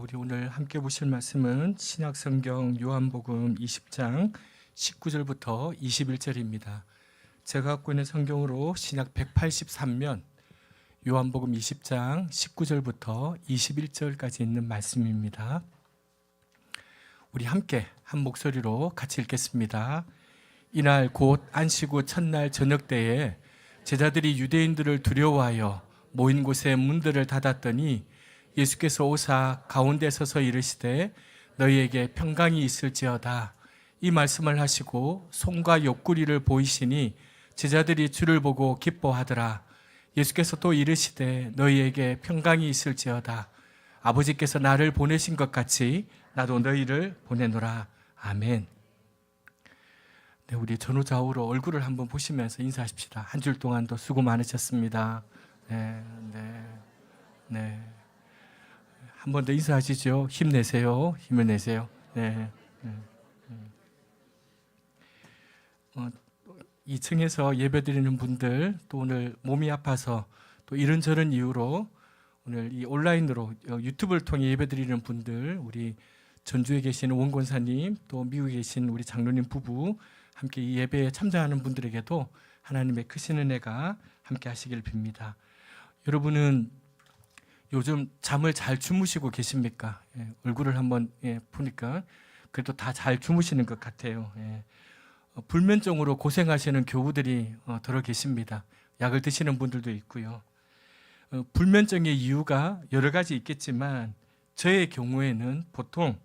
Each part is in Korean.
우리 오늘 함께 보실 말씀은 신약성경 요한복음 20장 19절부터 21절입니다. 제가 갖고 있는 성경으로 신약 183면 요한복음 20장 19절부터 21절까지 있는 말씀입니다. 우리 함께 한 목소리로 같이 읽겠습니다. 이날 곧 안식 후 첫날 저녁 때에 제자들이 유대인들을 두려워하여 모인 곳에 문들을 닫았더니 예수께서 오사 가운데 서서 이르시되 너희에게 평강이 있을지어다. 이 말씀을 하시고 손과 옆구리를 보이시니 제자들이 주를 보고 기뻐하더라. 예수께서 또 이르시되 너희에게 평강이 있을지어다. 아버지께서 나를 보내신 것 같이 나도 너희를 보내노라. 아멘. 네, 우리 전후좌우로 얼굴을 한번 보시면서 인사하십시다. 한 줄 동안도 수고 많으셨습니다. 네. 한 번 더 인사하시죠. 힘내세요. 힘을 내세요. 네. 2층에서 예배드리는 분들, 또 오늘 몸이 아파서 또 이런저런 이유로 오늘 이 온라인으로 유튜브를 통해 예배드리는 분들, 우리 전주에 계신 원권사님, 또 미국에 계신 우리 장로님 부부, 함께 이 예배에 참여하는 분들에게도 하나님의 크신 은혜가 함께 하시길 빕니다. 여러분은 요즘 잠을 잘 주무시고 계십니까? 얼굴을 한번 보니까 그래도 다 잘 주무시는 것 같아요. 불면증으로 고생하시는 교우들이 들어 계십니다. 약을 드시는 분들도 있고요. 불면증의 이유가 여러 가지 있겠지만 저의 경우에는 보통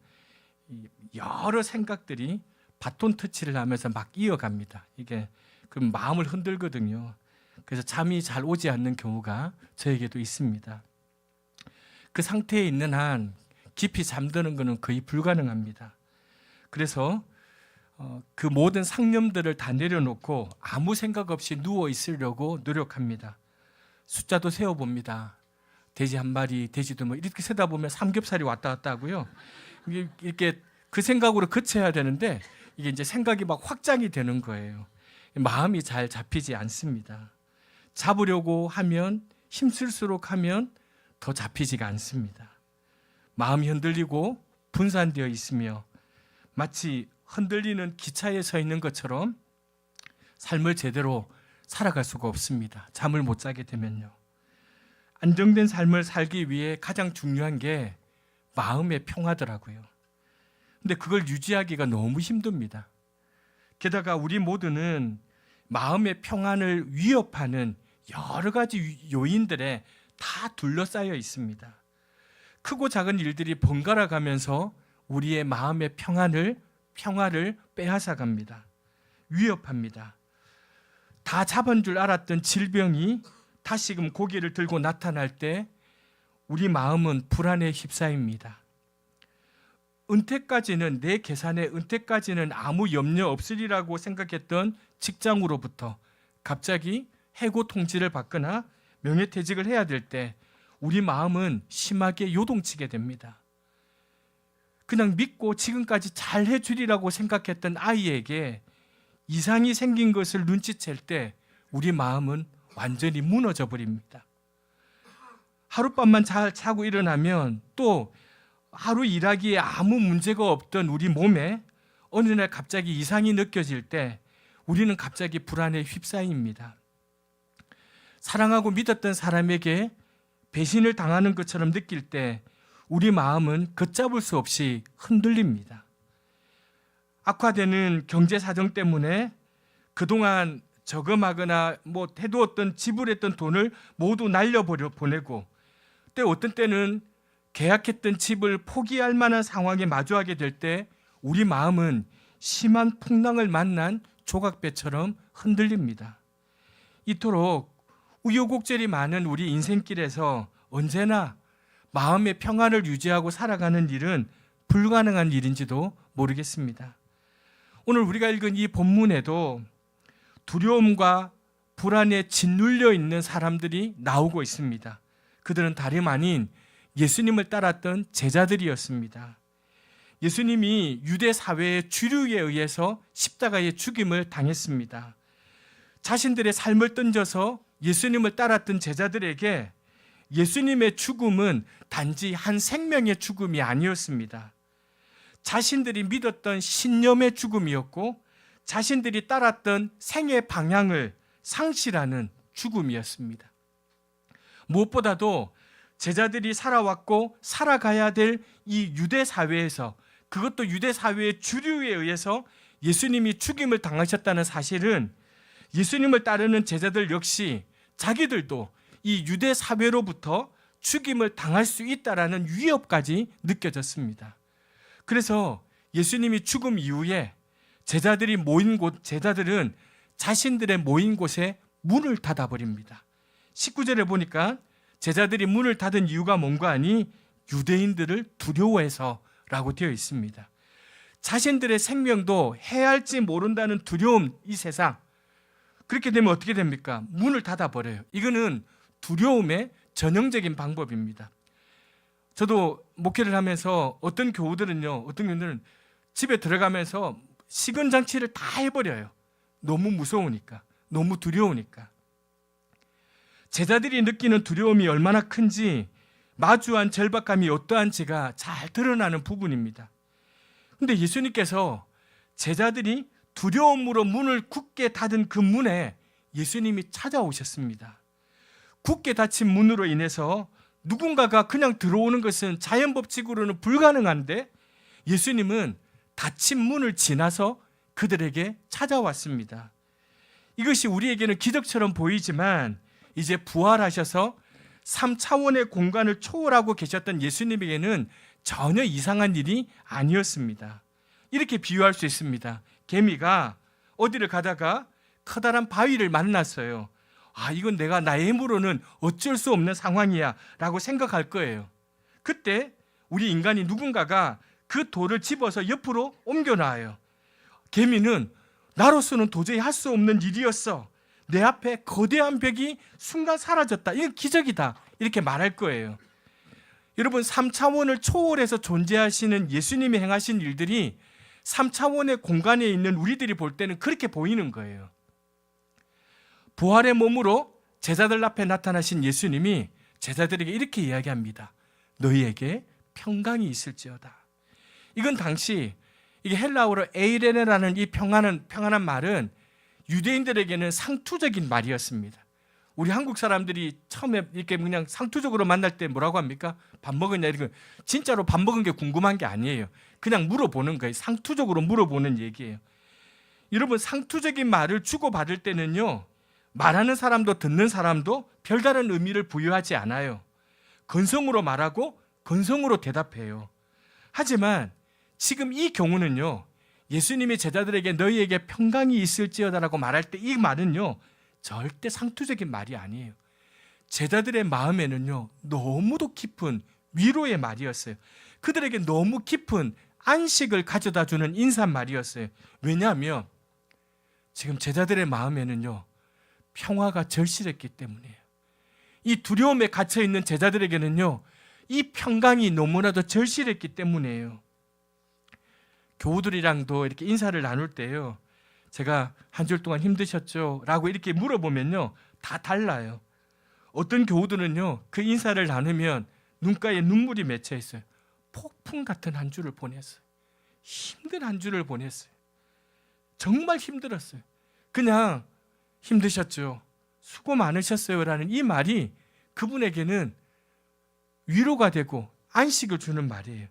여러 생각들이 바톤 터치를 하면서 막 이어갑니다. 이게 그럼 마음을 흔들거든요. 그래서 잠이 잘 오지 않는 경우가 저에게도 있습니다. 그 상태에 있는 한 깊이 잠드는 것은 거의 불가능합니다. 그래서 그 모든 상념들을 다 내려놓고 아무 생각 없이 누워 있으려고 노력합니다. 숫자도 세어봅니다. 돼지 한 마리, 돼지도 뭐 이렇게 세다 보면 삼겹살이 왔다 갔다 하고요. 이렇게 그 생각으로 그쳐야 되는데 이게 이제 생각이 막 확장이 되는 거예요. 마음이 잘 잡히지 않습니다. 잡으려고 하면 힘쓸수록 하면 더 잡히지가 않습니다. 마음이 흔들리고 분산되어 있으며 마치 흔들리는 기차에 서 있는 것처럼 삶을 제대로 살아갈 수가 없습니다. 잠을 못 자게 되면요. 안정된 삶을 살기 위해 가장 중요한 게 마음의 평화더라고요. 근데 그걸 유지하기가 너무 힘듭니다. 게다가 우리 모두는 마음의 평안을 위협하는 여러 가지 요인들에 다 둘러싸여 있습니다. 크고 작은 일들이 번갈아 가면서 우리의 마음의 평화를 빼앗아 갑니다. 위협합니다. 다 잡은 줄 알았던 질병이 다시금 고개를 들고 나타날 때 우리 마음은 불안에 휩싸입니다. 은퇴까지는 내 계산에 은퇴까지는 아무 염려 없으리라고 생각했던 직장으로부터 갑자기 해고 통지를 받거나 명예퇴직을 해야 될 때 우리 마음은 심하게 요동치게 됩니다. 그냥 믿고 지금까지 잘 해주리라고 생각했던 아이에게 이상이 생긴 것을 눈치챌 때 우리 마음은 완전히 무너져 버립니다. 하룻밤만 잘 자고 일어나면 또 하루 일하기에 아무 문제가 없던 우리 몸에 어느 날 갑자기 이상이 느껴질 때 우리는 갑자기 불안에 휩싸입니다. 사랑하고 믿었던 사람에게 배신을 당하는 것처럼 느낄 때 우리 마음은 걷잡을 수 없이 흔들립니다. 악화되는 경제 사정 때문에 그동안 저금하거나 해두었던 지불했던 돈을 모두 날려보내고 또 어떤 때는 계약했던 집을 포기할 만한 상황에 마주하게 될 때 우리 마음은 심한 풍랑을 만난 조각배처럼 흔들립니다. 이토록 우여곡절이 많은 우리 인생길에서 언제나 마음의 평안을 유지하고 살아가는 일은 불가능한 일인지도 모르겠습니다. 오늘 우리가 읽은 이 본문에도 두려움과 불안에 짓눌려 있는 사람들이 나오고 있습니다. 그들은 다름 아닌 예수님을 따랐던 제자들이었습니다. 예수님이 유대 사회의 주류에 의해서 십자가의 죽임을 당했습니다. 자신들의 삶을 던져서 예수님을 따랐던 제자들에게 예수님의 죽음은 단지 한 생명의 죽음이 아니었습니다. 자신들이 믿었던 신념의 죽음이었고 자신들이 따랐던 생의 방향을 상실하는 죽음이었습니다. 무엇보다도 제자들이 살아왔고 살아가야 될 이 유대 사회에서, 그것도 유대 사회의 주류에 의해서 예수님이 죽임을 당하셨다는 사실은 예수님을 따르는 제자들 역시 자기들도 이 유대 사회로부터 죽임을 당할 수 있다라는 위협까지 느껴졌습니다. 그래서 예수님이 죽음 이후에 제자들이 모인 곳, 제자들은 자신들의 모인 곳에 문을 닫아버립니다. 19절에 보니까 제자들이 문을 닫은 이유가 뭔가 하니 유대인들을 두려워해서라고 되어 있습니다. 자신들의 생명도 해할지 모른다는 두려움, 이 세상, 그렇게 되면 어떻게 됩니까? 문을 닫아버려요. 이거는 두려움의 전형적인 방법입니다. 저도 목회를 하면서 어떤 교우들은 집에 들어가면서 식은 장치를 다 해버려요. 너무 무서우니까, 너무 두려우니까. 제자들이 느끼는 두려움이 얼마나 큰지 마주한 절박감이 어떠한지가 잘 드러나는 부분입니다. 근데 예수님께서 제자들이 두려움으로 문을 굳게 닫은 그 문에 예수님이 찾아오셨습니다. 굳게 닫힌 문으로 인해서 누군가가 그냥 들어오는 것은 자연 법칙으로는 불가능한데 예수님은 닫힌 문을 지나서 그들에게 찾아왔습니다. 이것이 우리에게는 기적처럼 보이지만 이제 부활하셔서 3차원의 공간을 초월하고 계셨던 예수님에게는 전혀 이상한 일이 아니었습니다. 이렇게 비유할 수 있습니다. 개미가 어디를 가다가 커다란 바위를 만났어요. 이건 내가 나의 힘으로는 어쩔 수 없는 상황이야 라고 생각할 거예요. 그때 우리 인간이 누군가가 그 돌을 집어서 옆으로 옮겨놔요. 개미는 나로서는 도저히 할 수 없는 일이었어. 내 앞에 거대한 벽이 순간 사라졌다. 이건 기적이다. 이렇게 말할 거예요. 여러분, 3차원을 초월해서 존재하시는 예수님이 행하신 일들이 3차원의 공간에 있는 우리들이 볼 때는 그렇게 보이는 거예요. 부활의 몸으로 제자들 앞에 나타나신 예수님이 제자들에게 이렇게 이야기합니다. 너희에게 평강이 있을지어다. 이건 당시 이게 헬라어로 에이레네라는 이 평안한 말은 유대인들에게는 상투적인 말이었습니다. 우리 한국 사람들이 처음에 이렇게 그냥 상투적으로 만날 때 뭐라고 합니까? 밥 먹었냐? 이런 거. 진짜로 밥 먹은 게 궁금한 게 아니에요. 그냥 물어보는 거예요. 상투적으로 물어보는 얘기예요. 여러분, 상투적인 말을 주고받을 때는요, 말하는 사람도 듣는 사람도 별다른 의미를 부여하지 않아요. 건성으로 말하고 건성으로 대답해요. 하지만 지금 이 경우는요, 예수님이 제자들에게 너희에게 평강이 있을지어다라고 말할 때 이 말은요, 절대 상투적인 말이 아니에요. 제자들의 마음에는요, 너무도 깊은 위로의 말이었어요. 그들에게 너무 깊은 안식을 가져다 주는 인사말이었어요. 왜냐하면 지금 제자들의 마음에는요, 평화가 절실했기 때문이에요. 이 두려움에 갇혀 있는 제자들에게는요, 이 평강이 너무나도 절실했기 때문이에요. 교우들이랑도 이렇게 인사를 나눌 때요, 제가 한 주일 동안 힘드셨죠? 라고 이렇게 물어보면요, 다 달라요. 어떤 교우들은요, 그 인사를 나누면 눈가에 눈물이 맺혀 있어요. 폭풍 같은 한 주를 보냈어요. 힘든 한 주를 보냈어요. 정말 힘들었어요. 그냥 힘드셨죠? 수고 많으셨어요? 라는 이 말이 그분에게는 위로가 되고 안식을 주는 말이에요.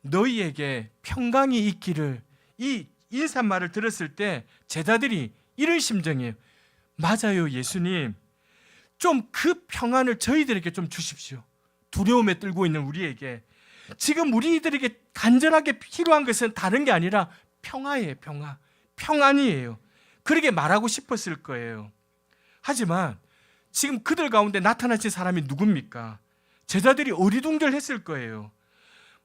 너희에게 평강이 있기를, 이 인사말을 들었을 때 제자들이 이런 심정이에요. 맞아요, 예수님. 좀 그 평안을 저희들에게 좀 주십시오. 두려움에 떨고 있는 우리에게. 지금 우리들에게 간절하게 필요한 것은 다른 게 아니라 평화예요. 평화. 평안이에요. 그렇게 말하고 싶었을 거예요. 하지만 지금 그들 가운데 나타나신 사람이 누굽니까? 제자들이 어리둥절했을 거예요.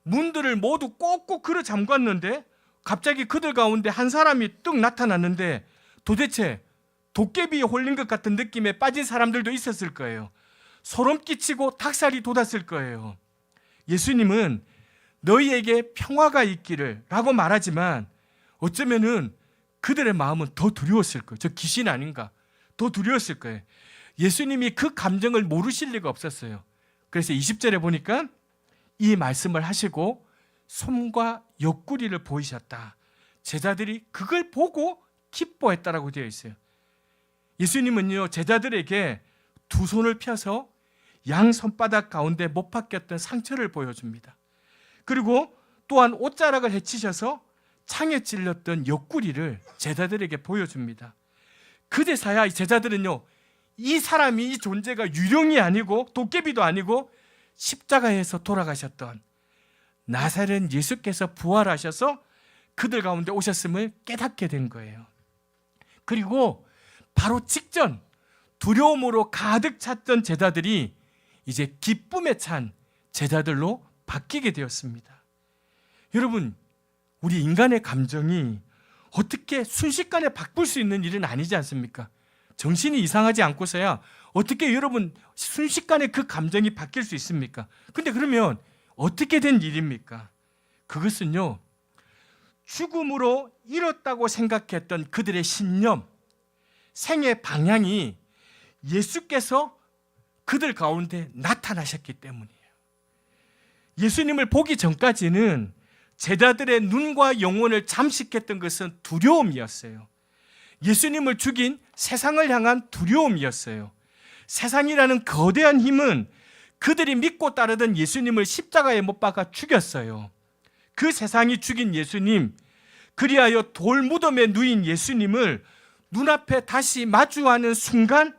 문들을 모두 꼭꼭 걸어 잠갔는데 갑자기 그들 가운데 한 사람이 뚝 나타났는데 도대체 도깨비에 홀린 것 같은 느낌에 빠진 사람들도 있었을 거예요. 소름 끼치고 닭살이 돋았을 거예요. 예수님은 너희에게 평화가 있기를 라고 말하지만 어쩌면은 그들의 마음은 더 두려웠을 거예요. 저 귀신 아닌가? 더 두려웠을 거예요. 예수님이 그 감정을 모르실 리가 없었어요. 그래서 20절에 보니까 이 말씀을 하시고 솜과 옆구리를 보이셨다. 제자들이 그걸 보고 기뻐했다라고 되어 있어요. 예수님은요, 제자들에게 두 손을 펴서 양 손바닥 가운데 못 박혔던 상처를 보여줍니다. 그리고 또한 옷자락을 헤치셔서 창에 찔렸던 옆구리를 제자들에게 보여줍니다. 그제서야 제자들은요, 이 사람이, 이 존재가 유령이 아니고 도깨비도 아니고 십자가에서 돌아가셨던 나사렛 예수께서 부활하셔서 그들 가운데 오셨음을 깨닫게 된 거예요. 그리고 바로 직전 두려움으로 가득 찼던 제자들이 이제 기쁨에 찬 제자들로 바뀌게 되었습니다. 여러분, 우리 인간의 감정이 어떻게 순식간에 바꿀 수 있는 일은 아니지 않습니까? 정신이 이상하지 않고서야 어떻게 여러분 순식간에 그 감정이 바뀔 수 있습니까? 근데 그러면 어떻게 된 일입니까? 그것은요, 죽음으로 잃었다고 생각했던 그들의 신념, 생의 방향이 예수께서 그들 가운데 나타나셨기 때문이에요. 예수님을 보기 전까지는 제자들의 눈과 영혼을 잠식했던 것은 두려움이었어요. 예수님을 죽인 세상을 향한 두려움이었어요. 세상이라는 거대한 힘은 그들이 믿고 따르던 예수님을 십자가에 못 박아 죽였어요. 그 세상이 죽인 예수님, 그리하여 돌무덤에 누인 예수님을 눈앞에 다시 마주하는 순간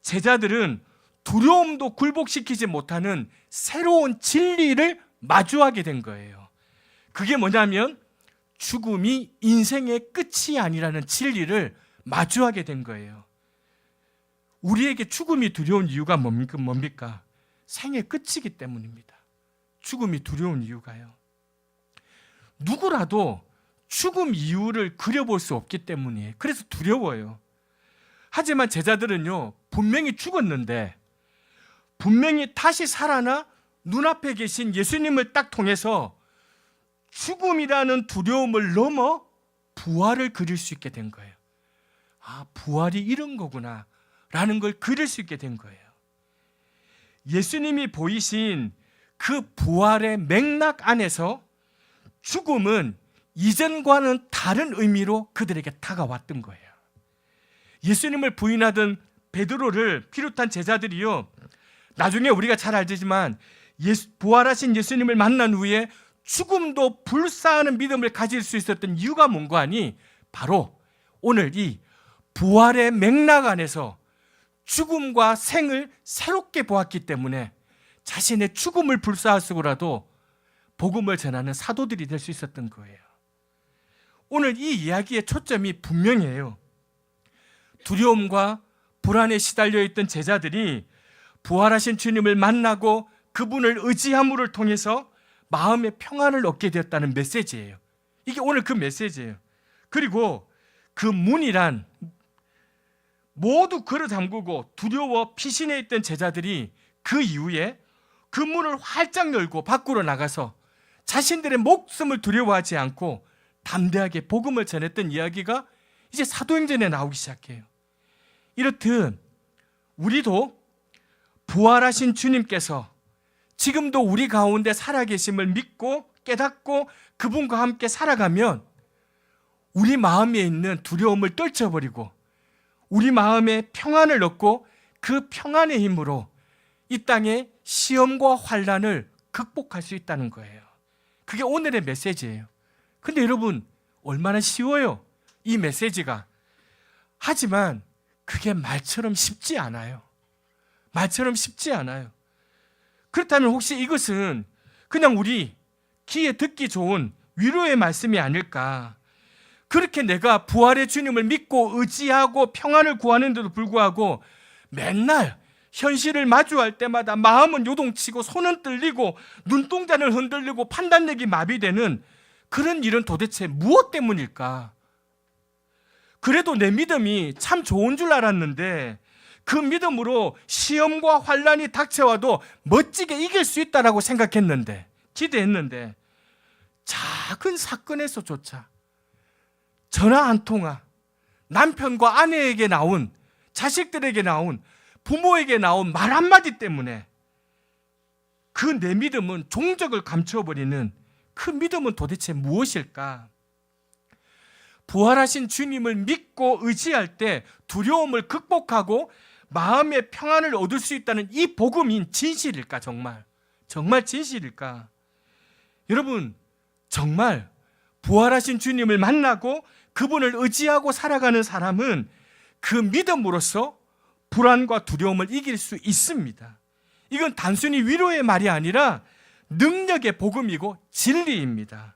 제자들은 두려움도 굴복시키지 못하는 새로운 진리를 마주하게 된 거예요. 그게 뭐냐면 죽음이 인생의 끝이 아니라는 진리를 마주하게 된 거예요. 우리에게 죽음이 두려운 이유가 뭡니까? 생의 끝이기 때문입니다. 죽음이 두려운 이유가요. 누구라도 죽음 이유를 그려볼 수 없기 때문이에요. 그래서 두려워요. 하지만 제자들은요, 분명히 죽었는데 분명히 다시 살아나 눈앞에 계신 예수님을 딱 통해서 죽음이라는 두려움을 넘어 부활을 그릴 수 있게 된 거예요. 아, 부활이 이런 거구나 라는 걸 그릴 수 있게 된 거예요. 예수님이 보이신 그 부활의 맥락 안에서 죽음은 이전과는 다른 의미로 그들에게 다가왔던 거예요. 예수님을 부인하던 베드로를 비롯한 제자들이요, 나중에 우리가 잘 알지만 부활하신 예수님을 만난 후에 죽음도 불사하는 믿음을 가질 수 있었던 이유가 뭔가 하니 바로 오늘 이 부활의 맥락 안에서 죽음과 생을 새롭게 보았기 때문에 자신의 죽음을 불사하시고라도 복음을 전하는 사도들이 될 수 있었던 거예요. 오늘 이 이야기의 초점이 분명해요. 두려움과 불안에 시달려 있던 제자들이 부활하신 주님을 만나고 그분을 의지함으로 통해서 마음의 평안을 얻게 되었다는 메시지예요. 이게 오늘 그 메시지예요. 그리고 그 문이란 모두 걸어 잠그고 두려워 피신해 있던 제자들이 그 이후에 그 문을 활짝 열고 밖으로 나가서 자신들의 목숨을 두려워하지 않고 담대하게 복음을 전했던 이야기가 이제 사도행전에 나오기 시작해요. 이렇듯 우리도 부활하신 주님께서 지금도 우리 가운데 살아계심을 믿고 깨닫고 그분과 함께 살아가면 우리 마음에 있는 두려움을 떨쳐버리고 우리 마음에 평안을 얻고 그 평안의 힘으로 이 땅의 시험과 환난을 극복할 수 있다는 거예요. 그게 오늘의 메시지예요. 근데 여러분, 얼마나 쉬워요, 이 메시지가. 하지만 그게 말처럼 쉽지 않아요. 말처럼 쉽지 않아요. 그렇다면 혹시 이것은 그냥 우리 귀에 듣기 좋은 위로의 말씀이 아닐까? 그렇게 내가 부활의 주님을 믿고 의지하고 평안을 구하는데도 불구하고 맨날 현실을 마주할 때마다 마음은 요동치고 손은 떨리고 눈동자는 흔들리고 판단력이 마비되는 그런 일은 도대체 무엇 때문일까? 그래도 내 믿음이 참 좋은 줄 알았는데 그 믿음으로 시험과 환난이 닥쳐와도 멋지게 이길 수 있다라고 생각했는데, 기대했는데 작은 사건에서조차 전화 한 통화, 남편과 아내에게 나온, 자식들에게 나온, 부모에게 나온 말 한마디 때문에 그 내 믿음은 종적을 감추어버리는 그 믿음은 도대체 무엇일까? 부활하신 주님을 믿고 의지할 때 두려움을 극복하고 마음의 평안을 얻을 수 있다는 이 복음인 진실일까? 정말 진실일까? 여러분, 정말 부활하신 주님을 만나고 그분을 의지하고 살아가는 사람은 그 믿음으로써 불안과 두려움을 이길 수 있습니다. 이건 단순히 위로의 말이 아니라 능력의 복음이고 진리입니다.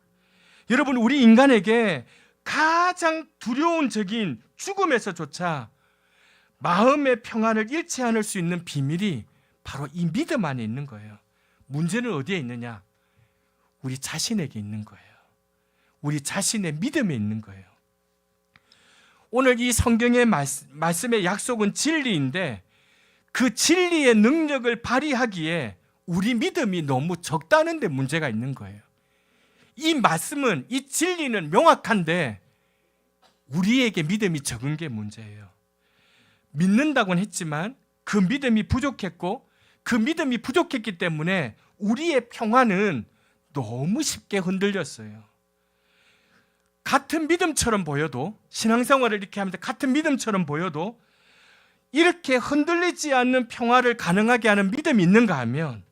여러분, 우리 인간에게 가장 두려운 적인 죽음에서조차 마음의 평안을 잃지 않을 수 있는 비밀이 바로 이 믿음 안에 있는 거예요. 문제는 어디에 있느냐? 우리 자신에게 있는 거예요. 우리 자신의 믿음에 있는 거예요. 오늘 이 성경의 말씀의 약속은 진리인데 그 진리의 능력을 발휘하기에 우리 믿음이 너무 적다는 데 문제가 있는 거예요. 이 말씀은, 이 진리는 명확한데 우리에게 믿음이 적은 게 문제예요. 믿는다고는 했지만 그 믿음이 부족했고 그 믿음이 부족했기 때문에 우리의 평안은 너무 쉽게 흔들렸어요. 같은 믿음처럼 보여도, 신앙생활을 이렇게 하면서 같은 믿음처럼 보여도 이렇게 흔들리지 않는 평화를 가능하게 하는 믿음이 있는가 하면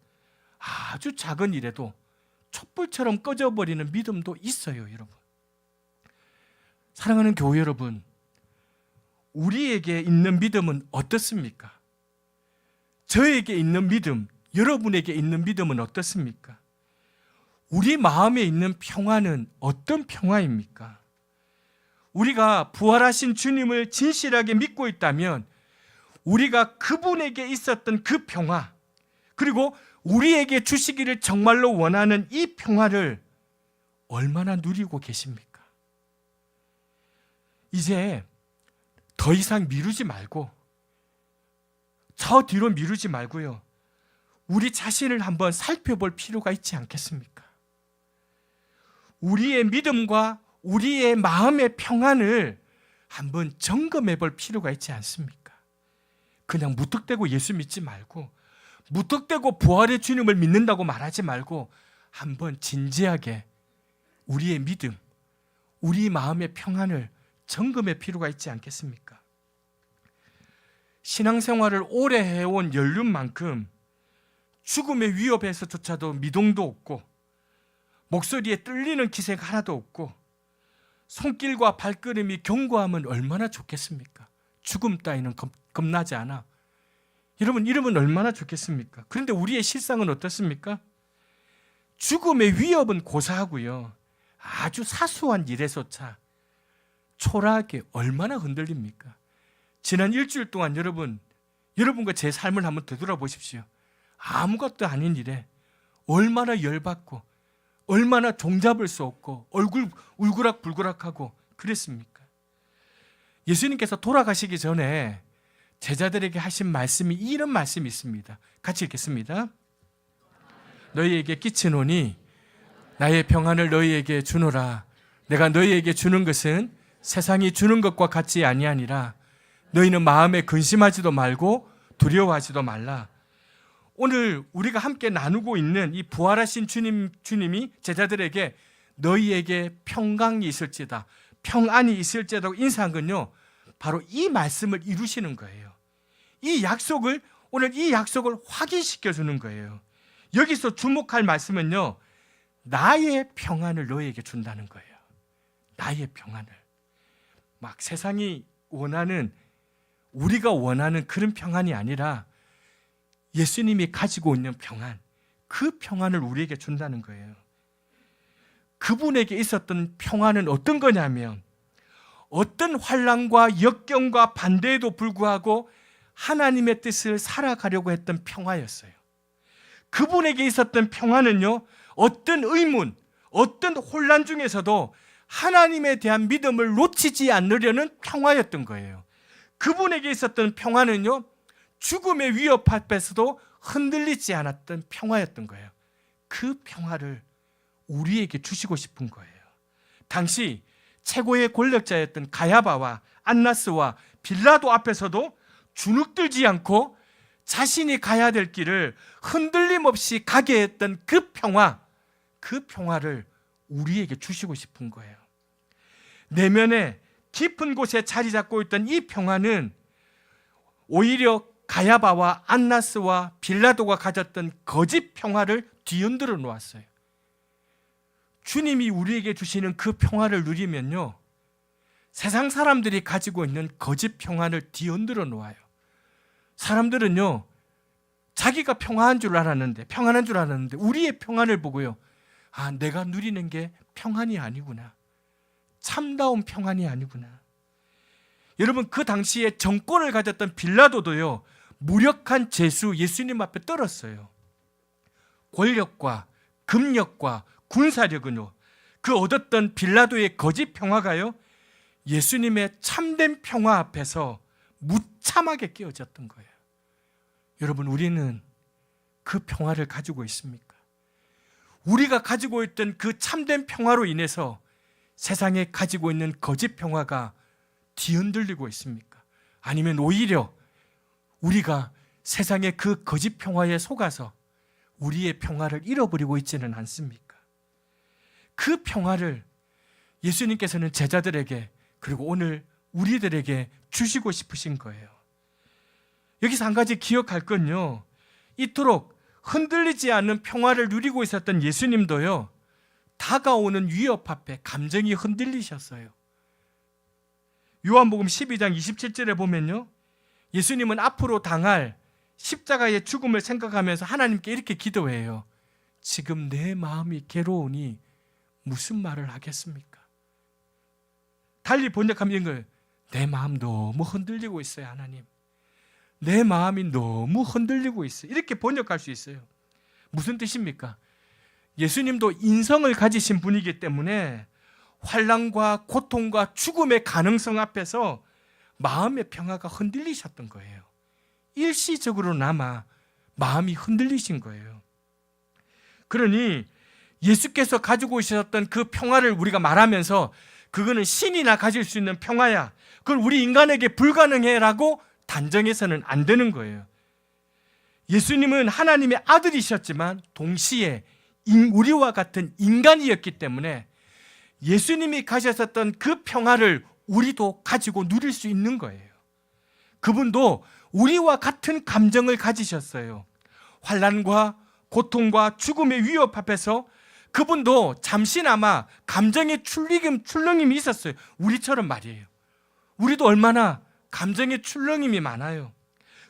아주 작은 일에도 촛불처럼 꺼져버리는 믿음도 있어요, 여러분. 사랑하는 교회 여러분, 우리에게 있는 믿음은 어떻습니까? 저에게 있는 믿음, 여러분에게 있는 믿음은 어떻습니까? 우리 마음에 있는 평화는 어떤 평화입니까? 우리가 부활하신 주님을 진실하게 믿고 있다면 우리가 그분에게 있었던 그 평화, 그리고 우리에게 주시기를 정말로 원하는 이 평화를 얼마나 누리고 계십니까? 이제 더 이상 미루지 말고, 저 뒤로 미루지 말고요, 우리 자신을 한번 살펴볼 필요가 있지 않겠습니까? 우리의 믿음과 우리의 마음의 평안을 한번 점검해 볼 필요가 있지 않습니까? 그냥 무턱대고 예수 믿지 말고, 무턱대고 부활의 주님을 믿는다고 말하지 말고 한번 진지하게 우리의 믿음, 우리 마음의 평안을 점검할 필요가 있지 않겠습니까? 신앙생활을 오래 해온 연륜만큼 죽음의 위협에서조차도 미동도 없고 목소리에 뚫리는 기세가 하나도 없고 손길과 발걸음이 견고하면 얼마나 좋겠습니까? 죽음 따위는 겁나지 않아. 여러분, 이러면 얼마나 좋겠습니까? 그런데 우리의 실상은 어떻습니까? 죽음의 위협은 고사하고요, 아주 사소한 일에서차 초라하게 얼마나 흔들립니까? 지난 일주일 동안 여러분과 제 삶을 한번 되돌아보십시오. 아무것도 아닌 일에 얼마나 열받고 얼마나 종잡을 수 없고 얼굴 울그락불그락하고 그랬습니까? 예수님께서 돌아가시기 전에 제자들에게 하신 말씀이, 이런 말씀이 있습니다. 같이 읽겠습니다. 너희에게 끼치노니 나의 평안을 너희에게 주노라. 내가 너희에게 주는 것은 세상이 주는 것과 같지 아니하니라. 너희는 마음에 근심하지도 말고 두려워하지도 말라. 오늘 우리가 함께 나누고 있는 이 부활하신 주님이 제자들에게 너희에게 평강이 있을지다, 평안이 있을지라고 인사한 건요, 바로 이 말씀을 이루시는 거예요. 오늘 이 약속을 확인시켜 주는 거예요. 여기서 주목할 말씀은요, 나의 평안을 너희에게 준다는 거예요. 나의 평안을. 막 세상이 원하는, 우리가 원하는 그런 평안이 아니라 예수님이 가지고 있는 평안, 그 평안을 우리에게 준다는 거예요. 그분에게 있었던 평안은 어떤 거냐면, 어떤 환난과 역경과 반대에도 불구하고 하나님의 뜻을 살아가려고 했던 평화였어요. 그분에게 있었던 평화는요, 어떤 의문, 어떤 혼란 중에서도 하나님에 대한 믿음을 놓치지 않으려는 평화였던 거예요. 그분에게 있었던 평화는요, 죽음의 위협 앞에서도 흔들리지 않았던 평화였던 거예요. 그 평화를 우리에게 주시고 싶은 거예요. 당시 최고의 권력자였던 가야바와 안나스와 빌라도 앞에서도 주눅들지 않고 자신이 가야 될 길을 흔들림 없이 가게 했던 그 평화를 우리에게 주시고 싶은 거예요. 내면에 깊은 곳에 자리 잡고 있던 이 평화는 오히려 가야바와 안나스와 빌라도가 가졌던 거짓 평화를 뒤흔들어 놓았어요. 주님이 우리에게 주시는 그 평화를 누리면요, 세상 사람들이 가지고 있는 거짓 평화를 뒤흔들어 놓아요. 사람들은요, 자기가 평안한 줄 알았는데 우리의 평안을 보고요, 아, 내가 누리는 게 평안이 아니구나, 참다운 평안이 아니구나. 여러분, 그 당시에 정권을 가졌던 빌라도도요, 무력한 죄수 예수님 앞에 떨었어요. 권력과 금력과 군사력은요, 그 얻었던 빌라도의 거짓 평화가요, 예수님의 참된 평화 앞에서 무참하게 깨어졌던 거예요. 여러분, 우리는 그 평화를 가지고 있습니까? 우리가 가지고 있던 그 참된 평화로 인해서 세상에 가지고 있는 거짓 평화가 뒤흔들리고 있습니까? 아니면 오히려 우리가 세상의 그 거짓 평화에 속아서 우리의 평화를 잃어버리고 있지는 않습니까? 그 평화를 예수님께서는 제자들에게, 그리고 오늘 우리들에게 주시고 싶으신 거예요. 여기서 한 가지 기억할 건요, 이토록 흔들리지 않는 평화를 누리고 있었던 예수님도요, 다가오는 위협 앞에 감정이 흔들리셨어요. 요한복음 12장 27절에 보면요, 예수님은 앞으로 당할 십자가의 죽음을 생각하면서 하나님께 이렇게 기도해요. 지금 내 마음이 괴로우니 무슨 말을 하겠습니까? 달리 번역하면 이런 거예요. 내 마음 너무 흔들리고 있어요, 하나님. 내 마음이 너무 흔들리고 있어요. 이렇게 번역할 수 있어요. 무슨 뜻입니까? 예수님도 인성을 가지신 분이기 때문에 환난과 고통과 죽음의 가능성 앞에서 마음의 평화가 흔들리셨던 거예요. 일시적으로나마 마음이 흔들리신 거예요. 그러니 예수께서 가지고 있었던 그 평화를 우리가 말하면서 그거는 신이나 가질 수 있는 평화야, 그걸 우리 인간에게 불가능해라고 단정해서는 안 되는 거예요. 예수님은 하나님의 아들이셨지만 동시에 우리와 같은 인간이었기 때문에 예수님이 가졌었던 그 평화를 우리도 가지고 누릴 수 있는 거예요. 그분도 우리와 같은 감정을 가지셨어요. 환난과 고통과 죽음의 위협 앞에서 그분도 잠시나마 감정의 출렁임이 있었어요. 우리처럼 말이에요. 우리도 얼마나 감정의 출렁임이 많아요.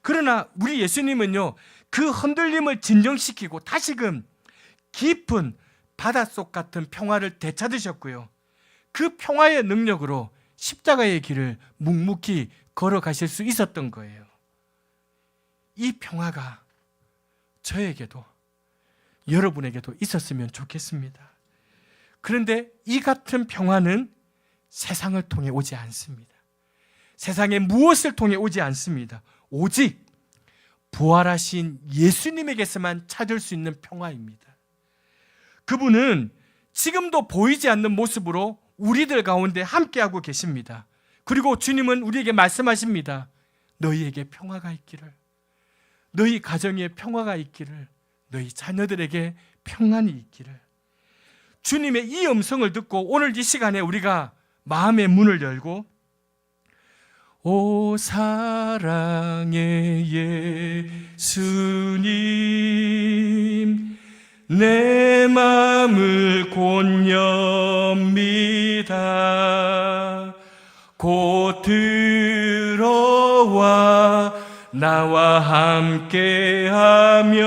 그러나 우리 예수님은요, 그 흔들림을 진정시키고 다시금 깊은 바닷속 같은 평화를 되찾으셨고요, 그 평화의 능력으로 십자가의 길을 묵묵히 걸어가실 수 있었던 거예요. 이 평화가 저에게도 여러분에게도 있었으면 좋겠습니다. 그런데 이 같은 평화는 세상을 통해 오지 않습니다. 세상의 무엇을 통해 오지 않습니다. 오직 부활하신 예수님에게서만 찾을 수 있는 평화입니다. 그분은 지금도 보이지 않는 모습으로 우리들 가운데 함께하고 계십니다. 그리고 주님은 우리에게 말씀하십니다. 너희에게 평화가 있기를, 너희 가정에 평화가 있기를, 너희 자녀들에게 평안이 있기를. 주님의 이 음성을 듣고 오늘 이 시간에 우리가 마음의 문을 열고, 오 사랑의 예수님, 내 마음을 곧 엽니다. 곧 들어와 나와 함께하며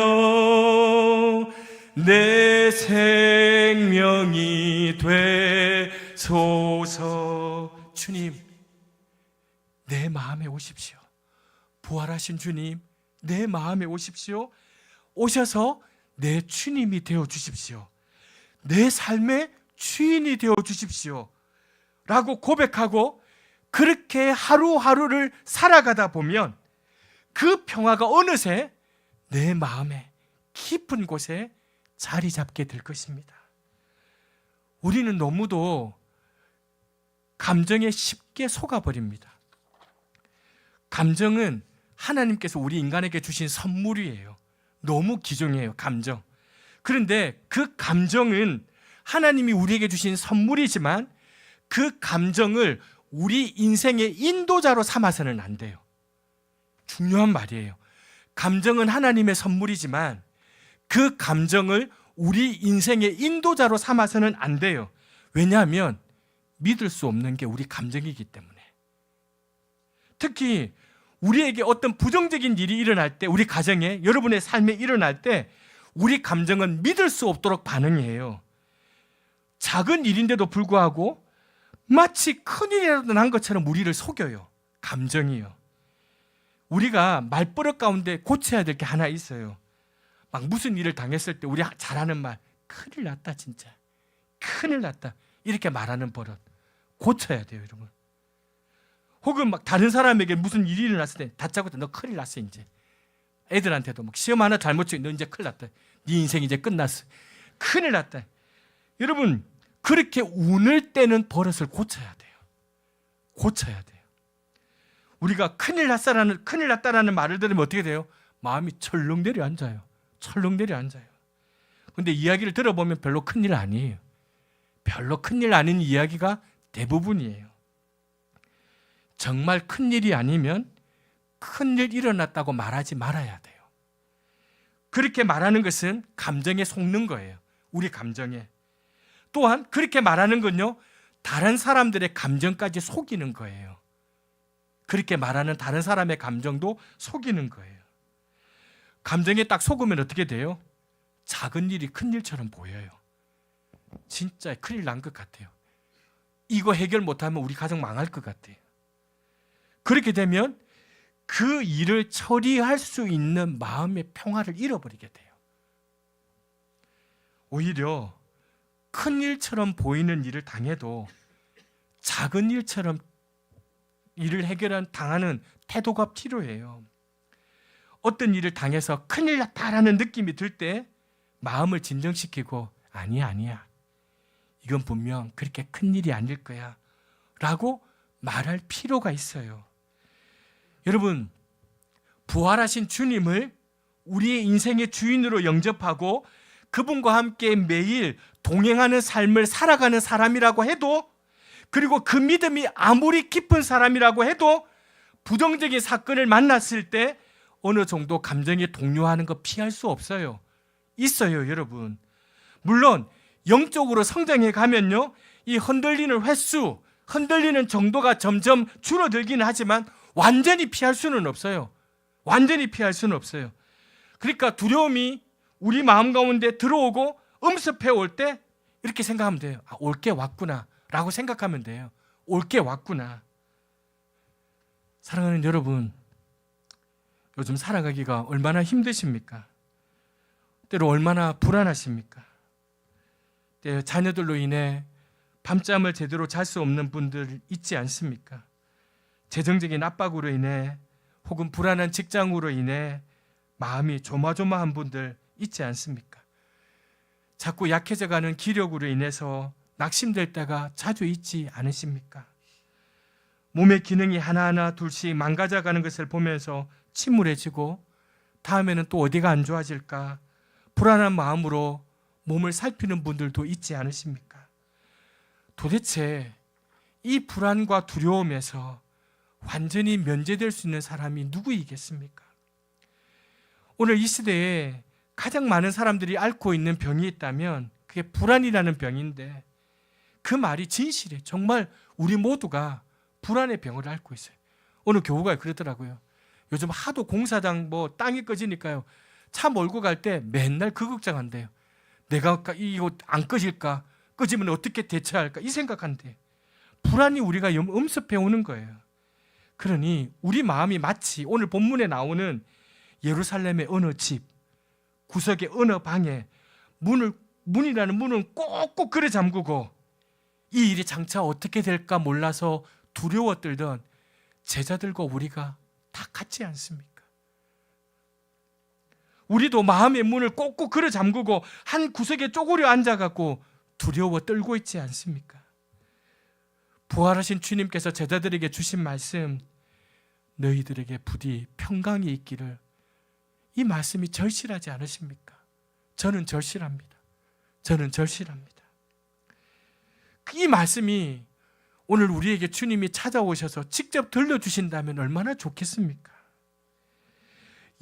내 생명이 되소서. 주님, 내 마음에 오십시오. 부활하신 주님, 내 마음에 오십시오. 오셔서 내 주님이 되어 주십시오. 내 삶의 주인이 되어 주십시오 라고 고백하고 그렇게 하루하루를 살아가다 보면 그 평화가 어느새 내 마음의 깊은 곳에 자리 잡게 될 것입니다. 우리는 너무도 감정에 쉽게 속아버립니다. 감정은 하나님께서 우리 인간에게 주신 선물이에요. 너무 귀중해요, 감정. 그런데 그 감정은 하나님이 우리에게 주신 선물이지만 그 감정을 우리 인생의 인도자로 삼아서는 안 돼요. 중요한 말이에요. 감정은 하나님의 선물이지만 그 감정을 우리 인생의 인도자로 삼아서는 안 돼요. 왜냐하면 믿을 수 없는 게 우리 감정이기 때문에. 특히 우리에게 어떤 부정적인 일이 일어날 때, 우리 가정에, 여러분의 삶에 일어날 때 우리 감정은 믿을 수 없도록 반응해요. 작은 일인데도 불구하고 마치 큰일이라도 난 것처럼 우리를 속여요. 감정이요. 우리가 말버릇 가운데 고쳐야 될 게 하나 있어요. 막 무슨 일을 당했을 때 우리 잘하는 말, 큰일 났다 진짜, 큰일 났다, 이렇게 말하는 버릇 고쳐야 돼요, 여러분. 혹은 막 다른 사람에게 무슨 일이 일어났을 때 다짜고짜 너 큰일 났어 이제. 애들한테도 막 시험 하나 잘못 치고 너 이제 큰일 났다, 네 인생 이제 끝났어, 큰일 났다. 여러분, 그렇게 운을 떼는 버릇을 고쳐야 돼요. 고쳐야 돼요. 우리가 큰일 났다라는 말을 들으면 어떻게 돼요? 마음이 철렁 내려앉아요. 철렁 내려앉아요. 근데 이야기를 들어보면 별로 큰일 아니에요. 별로 큰일 아닌 이야기가 대부분이에요. 정말 큰일이 아니면 큰일 일어났다고 말하지 말아야 돼요. 그렇게 말하는 것은 감정에 속는 거예요. 우리 감정에. 또한 그렇게 말하는 건요, 다른 사람들의 감정까지 속이는 거예요. 그렇게 말하는 다른 사람의 감정도 속이는 거예요. 감정에 딱 속으면 어떻게 돼요? 작은 일이 큰 일처럼 보여요. 진짜 큰일 난 것 같아요. 이거 해결 못하면 우리 가정 망할 것 같아요. 그렇게 되면 그 일을 처리할 수 있는 마음의 평화를 잃어버리게 돼요. 오히려 큰 일처럼 보이는 일을 당해도 작은 일처럼 일을 당하는 태도가 필요해요. 어떤 일을 당해서 큰일 났다라는 느낌이 들 때 마음을 진정시키고 아니야, 이건 분명 그렇게 큰일이 아닐 거야 라고 말할 필요가 있어요. 여러분, 부활하신 주님을 우리의 인생의 주인으로 영접하고 그분과 함께 매일 동행하는 삶을 살아가는 사람이라고 해도, 그리고 그 믿음이 아무리 깊은 사람이라고 해도 부정적인 사건을 만났을 때 어느 정도 감정에 동요하는 거 피할 수 없어요. 있어요, 여러분. 물론 영적으로 성장해 가면요, 이 흔들리는 횟수, 흔들리는 정도가 점점 줄어들기는 하지만 완전히 피할 수는 없어요. 완전히 피할 수는 없어요. 그러니까 두려움이 우리 마음 가운데 들어오고 음습해 올 때 이렇게 생각하면 돼요. 아, 올 게 왔구나 라고 생각하면 돼요. 올 게 왔구나. 사랑하는 여러분, 요즘 살아가기가 얼마나 힘드십니까? 때로 얼마나 불안하십니까? 때로 자녀들로 인해 밤잠을 제대로 잘 수 없는 분들 있지 않습니까? 재정적인 압박으로 인해 혹은 불안한 직장으로 인해 마음이 조마조마한 분들 있지 않습니까? 자꾸 약해져가는 기력으로 인해서 낙심될 때가 자주 있지 않으십니까? 몸의 기능이 하나하나 둘씩 망가져가는 것을 보면서 침울해지고 다음에는 또 어디가 안 좋아질까 불안한 마음으로 몸을 살피는 분들도 있지 않으십니까? 도대체 이 불안과 두려움에서 완전히 면제될 수 있는 사람이 누구이겠습니까? 오늘 이 시대에 가장 많은 사람들이 앓고 있는 병이 있다면 그게 불안이라는 병인데, 그 말이 진실이에요. 정말 우리 모두가 불안의 병을 앓고 있어요. 어느 교우가 그러더라고요. 요즘 하도 공사장 땅이 꺼지니까요, 차 몰고 갈 때 맨날 그 걱정한대요. 내가 이거 안 꺼질까? 꺼지면 어떻게 대처할까? 이 생각한대요. 불안이 우리가 엄습해 오는 거예요. 그러니 우리 마음이 마치 오늘 본문에 나오는 예루살렘의 어느 집, 구석의 어느 방에 문이라는 문은 꼭꼭 그래 잠그고 이 일이 장차 어떻게 될까 몰라서 두려워 떨던 제자들과 우리가 다 같지 않습니까? 우리도 마음의 문을 꼭꼭 그래 잠그고 한 구석에 쪼그려 앉아갖고 두려워 떨고 있지 않습니까? 부활하신 주님께서 제자들에게 주신 말씀, 너희들에게 부디 평강이 있기를. 이 말씀이 절실하지 않으십니까? 저는 절실합니다. 저는 절실합니다. 이 말씀이 오늘 우리에게 주님이 찾아오셔서 직접 들려주신다면 얼마나 좋겠습니까?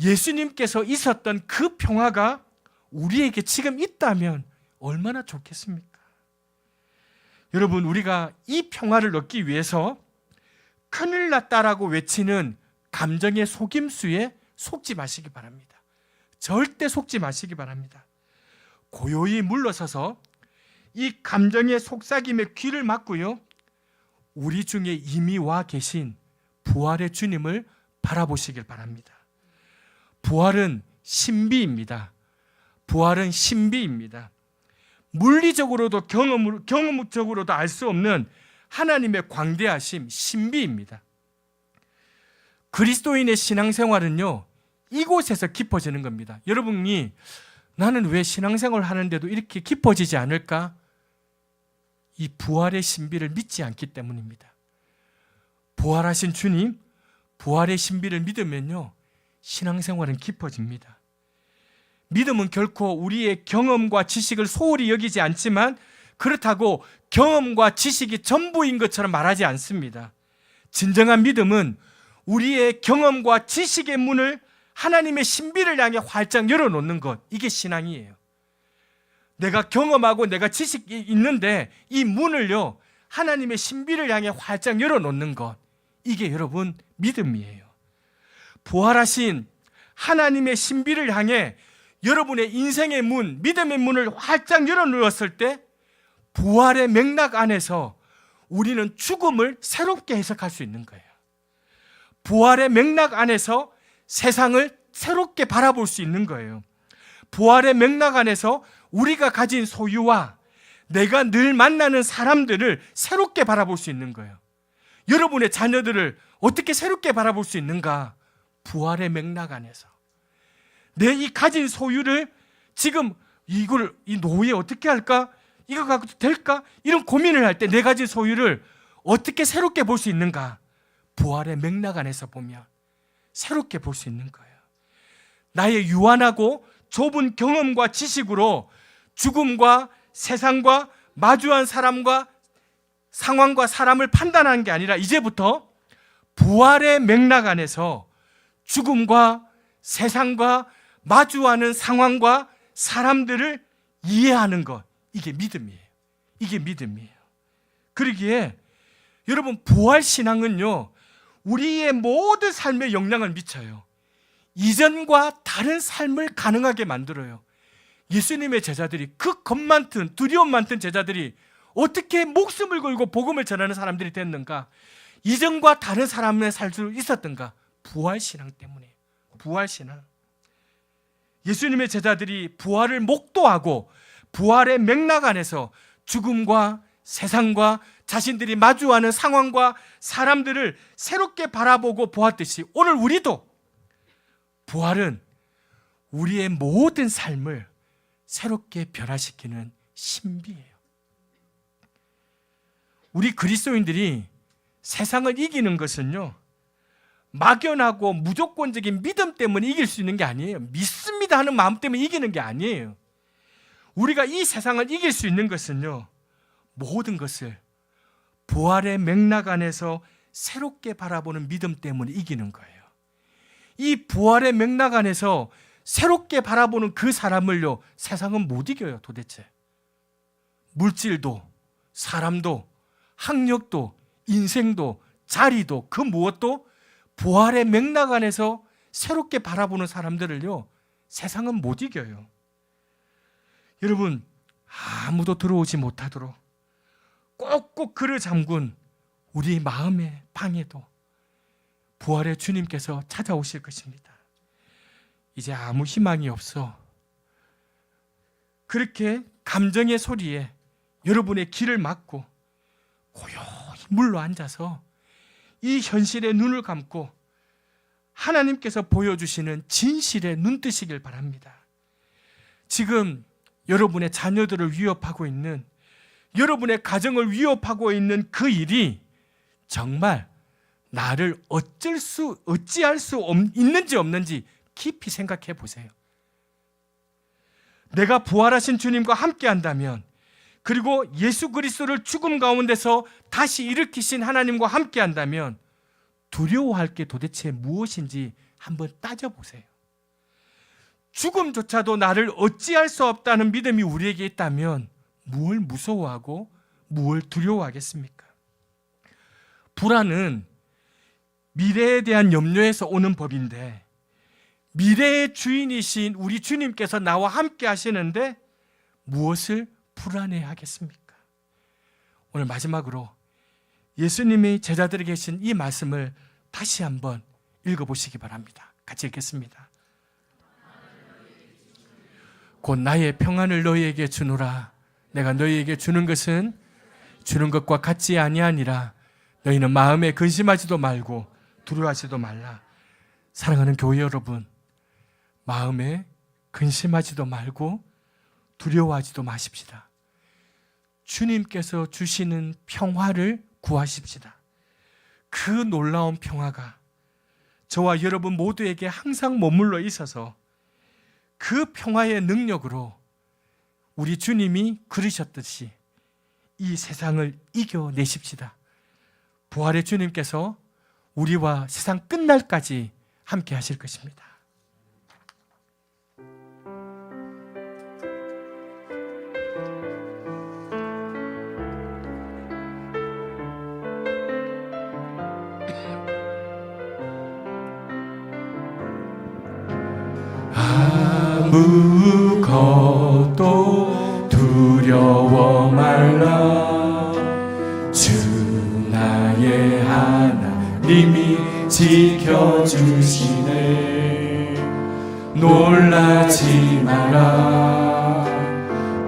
예수님께서 있었던 그 평화가 우리에게 지금 있다면 얼마나 좋겠습니까? 여러분, 우리가 이 평화를 얻기 위해서 큰일 났다라고 외치는 감정의 속임수에 속지 마시기 바랍니다. 절대 속지 마시기 바랍니다. 고요히 물러서서 이 감정의 속삭임에 귀를 막고요, 우리 중에 이미 와 계신 부활의 주님을 바라보시길 바랍니다. 부활은 신비입니다. 부활은 신비입니다. 물리적으로도 경험적으로도 알 수 없는 하나님의 광대하심, 신비입니다. 그리스도인의 신앙생활은요, 이곳에서 깊어지는 겁니다. 여러분이 나는 왜 신앙생활을 하는데도 이렇게 깊어지지 않을까? 이 부활의 신비를 믿지 않기 때문입니다. 부활하신 주님, 부활의 신비를 믿으면요, 신앙생활은 깊어집니다. 믿음은 결코 우리의 경험과 지식을 소홀히 여기지 않지만 그렇다고 경험과 지식이 전부인 것처럼 말하지 않습니다. 진정한 믿음은 우리의 경험과 지식의 문을 하나님의 신비를 향해 활짝 열어놓는 것, 이게 신앙이에요. 내가 경험하고 내가 지식이 있는데 이 문을요, 하나님의 신비를 향해 활짝 열어놓는 것, 이게 여러분 믿음이에요. 부활하신 하나님의 신비를 향해 여러분의 인생의 문, 믿음의 문을 활짝 열어놓았을 때 부활의 맥락 안에서 우리는 죽음을 새롭게 해석할 수 있는 거예요. 부활의 맥락 안에서 세상을 새롭게 바라볼 수 있는 거예요. 부활의 맥락 안에서 우리가 가진 소유와 내가 늘 만나는 사람들을 새롭게 바라볼 수 있는 거예요. 여러분의 자녀들을 어떻게 새롭게 바라볼 수 있는가? 부활의 맥락 안에서. 내 이 가진 소유를 지금 이 노후에 어떻게 할까? 이거 갖고 될까? 이런 고민을 할 때 내 가진 소유를 어떻게 새롭게 볼 수 있는가? 부활의 맥락 안에서 보면 새롭게 볼 수 있는 거예요. 나의 유한하고 좁은 경험과 지식으로 죽음과 세상과 마주한 사람과 상황과 사람을 판단하는 게 아니라 이제부터 부활의 맥락 안에서 죽음과 세상과 마주하는 상황과 사람들을 이해하는 것, 이게 믿음이에요. 이게 믿음이에요. 그러기에 여러분, 부활신앙은요, 우리의 모든 삶에 영향을 미쳐요. 이전과 다른 삶을 가능하게 만들어요. 예수님의 제자들이, 그 겁 많던, 두려움 많던 제자들이 어떻게 목숨을 걸고 복음을 전하는 사람들이 됐는가? 이전과 다른 사람의 살 수 있었던가? 부활신앙 때문에. 부활신앙. 예수님의 제자들이 부활을 목도하고 부활의 맥락 안에서 죽음과 세상과 자신들이 마주하는 상황과 사람들을 새롭게 바라보고 보았듯이 오늘 우리도 부활은 우리의 모든 삶을 새롭게 변화시키는 신비예요. 우리 그리스도인들이 세상을 이기는 것은요, 막연하고 무조건적인 믿음 때문에 이길 수 있는 게 아니에요. 믿습니다 하는 마음 때문에 이기는 게 아니에요. 우리가 이 세상을 이길 수 있는 것은요, 모든 것을 부활의 맥락 안에서 새롭게 바라보는 믿음 때문에 이기는 거예요. 이 부활의 맥락 안에서 새롭게 바라보는 그 사람을요, 세상은 못 이겨요. 도대체 물질도, 사람도, 학력도, 인생도, 자리도, 그 무엇도 부활의 맥락 안에서 새롭게 바라보는 사람들을요, 세상은 못 이겨요. 여러분, 아무도 들어오지 못하도록 꼭꼭 그를 잠근 우리 마음의 방에도 부활의 주님께서 찾아오실 것입니다. 이제 아무 희망이 없어. 그렇게 감정의 소리에 여러분의 귀를 막고 고요히 물러 앉아서 이 현실에 눈을 감고 하나님께서 보여주시는 진실에 눈 뜨시길 바랍니다. 지금 여러분의 자녀들을 위협하고 있는, 여러분의 가정을 위협하고 있는 그 일이 정말 나를 어찌할 수 있는지 없는지 깊이 생각해 보세요. 내가 부활하신 주님과 함께 한다면, 그리고 예수 그리스도를 죽음 가운데서 다시 일으키신 하나님과 함께 한다면 두려워할 게 도대체 무엇인지 한번 따져보세요. 죽음조차도 나를 어찌할 수 없다는 믿음이 우리에게 있다면 무엇을 무서워하고 무엇을 두려워하겠습니까? 불안은 미래에 대한 염려에서 오는 법인데, 미래의 주인이신 우리 주님께서 나와 함께 하시는데 무엇을 불안해하겠습니까? 오늘 마지막으로 예수님이 제자들에게 계신 이 말씀을 다시 한번 읽어보시기 바랍니다. 같이 읽겠습니다. 곧 나의 평안을 너희에게 주노라. 내가 너희에게 주는 것은 주는 것과 같지 아니하니라. 너희는 마음에 근심하지도 말고 두려워하지도 말라. 사랑하는 교회 여러분, 마음에 근심하지도 말고 두려워하지도 마십시다. 주님께서 주시는 평화를 구하십시다. 그 놀라운 평화가 저와 여러분 모두에게 항상 머물러 있어서 그 평화의 능력으로 우리 주님이 그러셨듯이 이 세상을 이겨내십시다. 부활의 주님께서 우리와 세상 끝날까지 함께 하실 것입니다. 아무것도 두려워 말라. 주 나의 하나님이 지켜주시네. 놀라지 마라.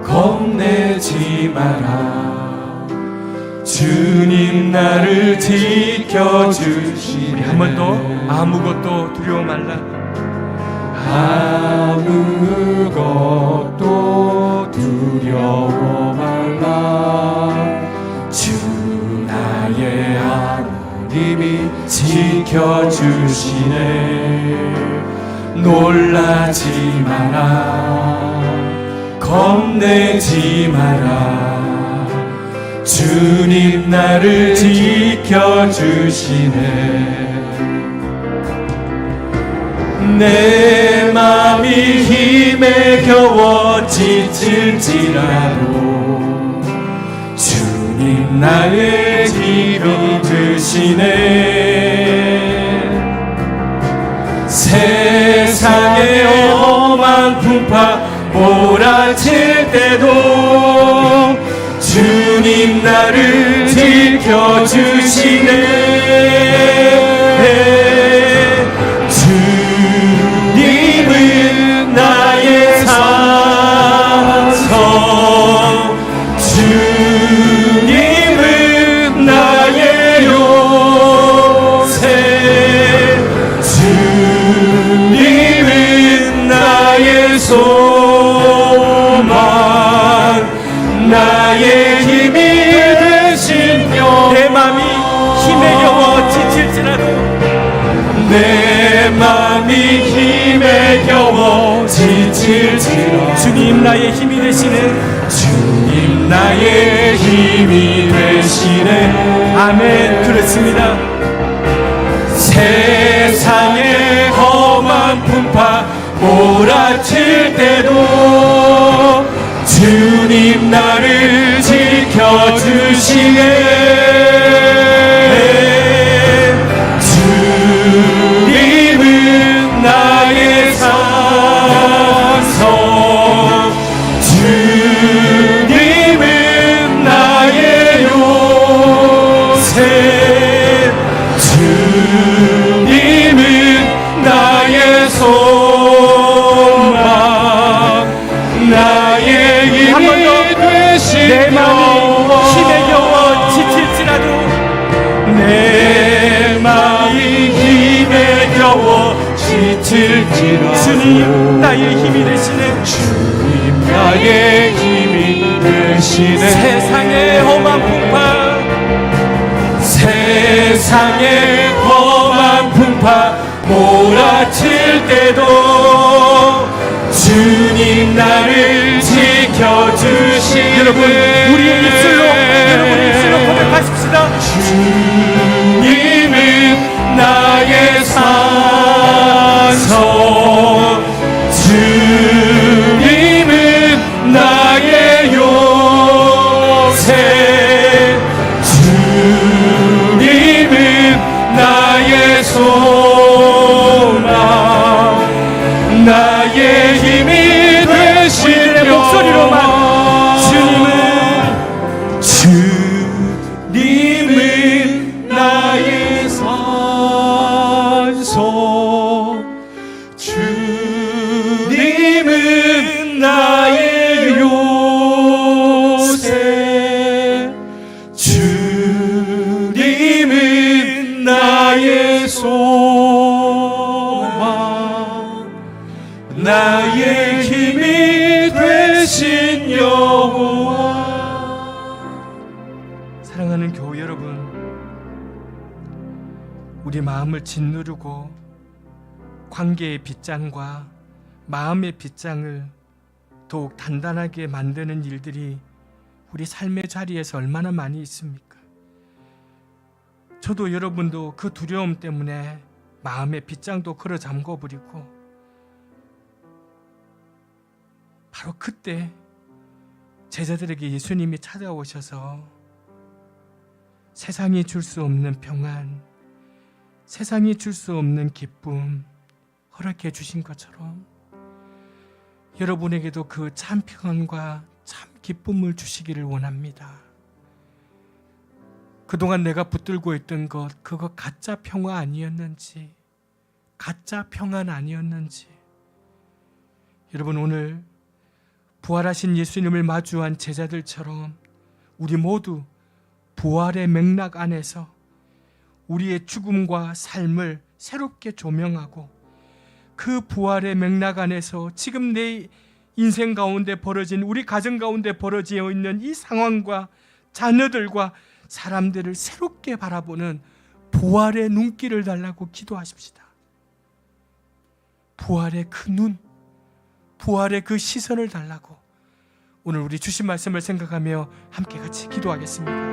겁내지 마라. 주님 나를 지켜주시네. 한 번 더. 아무것도 두려워 말라. 아무것도 두려워 말라. 주 나의 하나님이 지켜주시네. 놀라지 마라. 겁내지 마라. 주님 나를 지켜주시네. 내 맘이 힘에 겨워 지칠지라도 주님 나의 힘이 되시네. 세상의 험한 풍파 몰아칠 때도 주님 나를 지켜주시네. 주님은 나의 산성, 주님은 나의 요새, 주님은 나의 소망, 나의 힘이 되시며. 내 맘이 힘에 겨워 지칠지라도, 내 맘이 힘에 겨워 지칠지라도 주님 나의 힘이 되시네. 주님 나의 힘이 되시네. 아멘. 그렇습니다. 세상의 험한 풍파 몰아칠 때도 주님 나를 지켜주시네. 주님은 나의 산성, 주님은 나의 요새, 주님은 나의 소망, 나의 힘이 되시며. 내 맘이 힘에 겨워 지칠지라도, 내 맘이 힘에 겨워 지칠지라도 주님 나의 힘이 되시네. 주님 나의 힘이 되시네. 세상의 험한 풍파, 세상의 풍파 몰아칠 때도 주님 나를 지켜주시는 여러분 우리의 입술로 고백하십시다. 주님은 나의 산성 주님은 나의 요새 주님은 나의 소망 나의 힘이 되시며 목소리로만 주님은 나의 산소 주님은 나의 요새 주님은 나의 소망 나의 힘이 되신 여호와. 사랑하는 교우 여러분, 우리 마음을 짓누르고 관계의 빗장과 마음의 빗장을 더욱 단단하게 만드는 일들이 우리 삶의 자리에서 얼마나 많이 있습니까? 저도 여러분도 그 두려움 때문에 마음의 빗장도 걸어 잠궈버리고 바로 그때 제자들에게 예수님이 찾아오셔서 세상이 줄 수 없는 평안, 세상이 줄 수 없는 기쁨 허락해 주신 것처럼 여러분에게도 그 참 평안과 참 기쁨을 주시기를 원합니다. 그동안 내가 붙들고 있던 것, 그거 가짜 평화 아니었는지, 가짜 평안 아니었는지, 여러분 오늘 부활하신 예수님을 마주한 제자들처럼 우리 모두 부활의 맥락 안에서 우리의 죽음과 삶을 새롭게 조명하고 그 부활의 맥락 안에서 지금 내 인생 가운데 벌어진 우리 가정 가운데 벌어지어 있는 이 상황과 자녀들과 사람들을 새롭게 바라보는 부활의 눈길을 달라고 기도하십시다. 부활의 그 눈, 부활의 그 시선을 달라고 오늘 우리 주신 말씀을 생각하며 함께 같이 기도하겠습니다.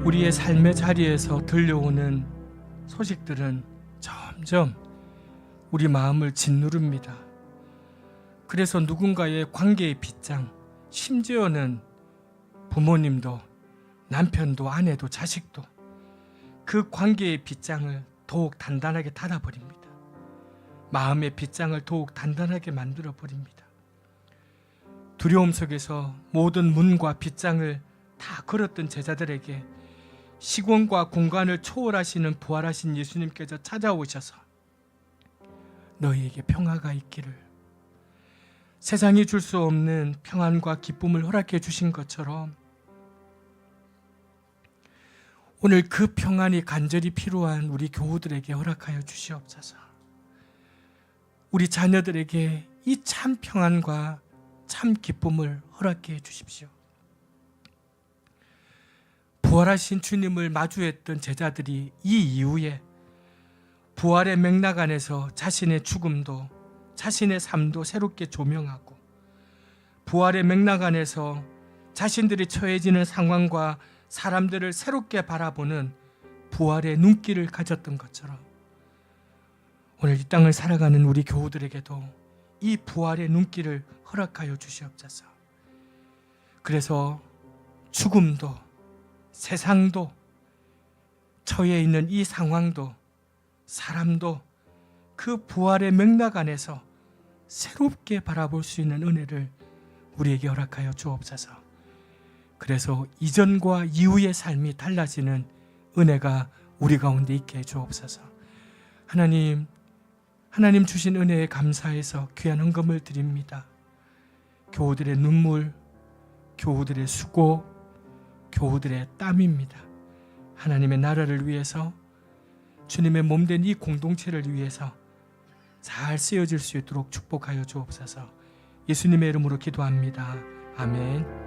우리의 삶의 자리에서 들려오는 소식들은 점점 우리 마음을 짓누릅니다. 그래서 누군가의 관계의 빗장, 심지어는 부모님도 남편도 아내도 자식도 그 관계의 빗장을 더욱 단단하게 닫아버립니다. 마음의 빗장을 더욱 단단하게 만들어버립니다. 두려움 속에서 모든 문과 빗장을 다 걸었던 제자들에게 시공과 공간을 초월하시는 부활하신 예수님께서 찾아오셔서 너희에게 평화가 있기를, 세상이 줄 수 없는 평안과 기쁨을 허락해 주신 것처럼 오늘 그 평안이 간절히 필요한 우리 교우들에게 허락하여 주시옵소서. 우리 자녀들에게 이 참 평안과 참 기쁨을 허락해 주십시오. 부활하신 주님을 마주했던 제자들이 이 이후에 부활의 맥락 안에서 자신의 죽음도 자신의 삶도 새롭게 조명하고 부활의 맥락 안에서 자신들이 처해지는 상황과 사람들을 새롭게 바라보는 부활의 눈길을 가졌던 것처럼 오늘 이 땅을 살아가는 우리 교우들에게도 이 부활의 눈길을 허락하여 주시옵소서. 그래서 죽음도 세상도 처해 있는 이 상황도 사람도 그 부활의 맥락 안에서 새롭게 바라볼 수 있는 은혜를 우리에게 허락하여 주옵소서. 그래서 이전과 이후의 삶이 달라지는 은혜가 우리 가운데 있게 해 주옵소서. 하나님 주신 은혜에 감사해서 귀한 헌금을 드립니다. 교우들의 눈물, 교우들의 수고, 교우들의 땀입니다. 하나님의 나라를 위해서, 주님의 몸된 이 공동체를 위해서 잘 쓰여질 수 있도록 축복하여 주옵소서. 예수님의 이름으로 기도합니다. 아멘.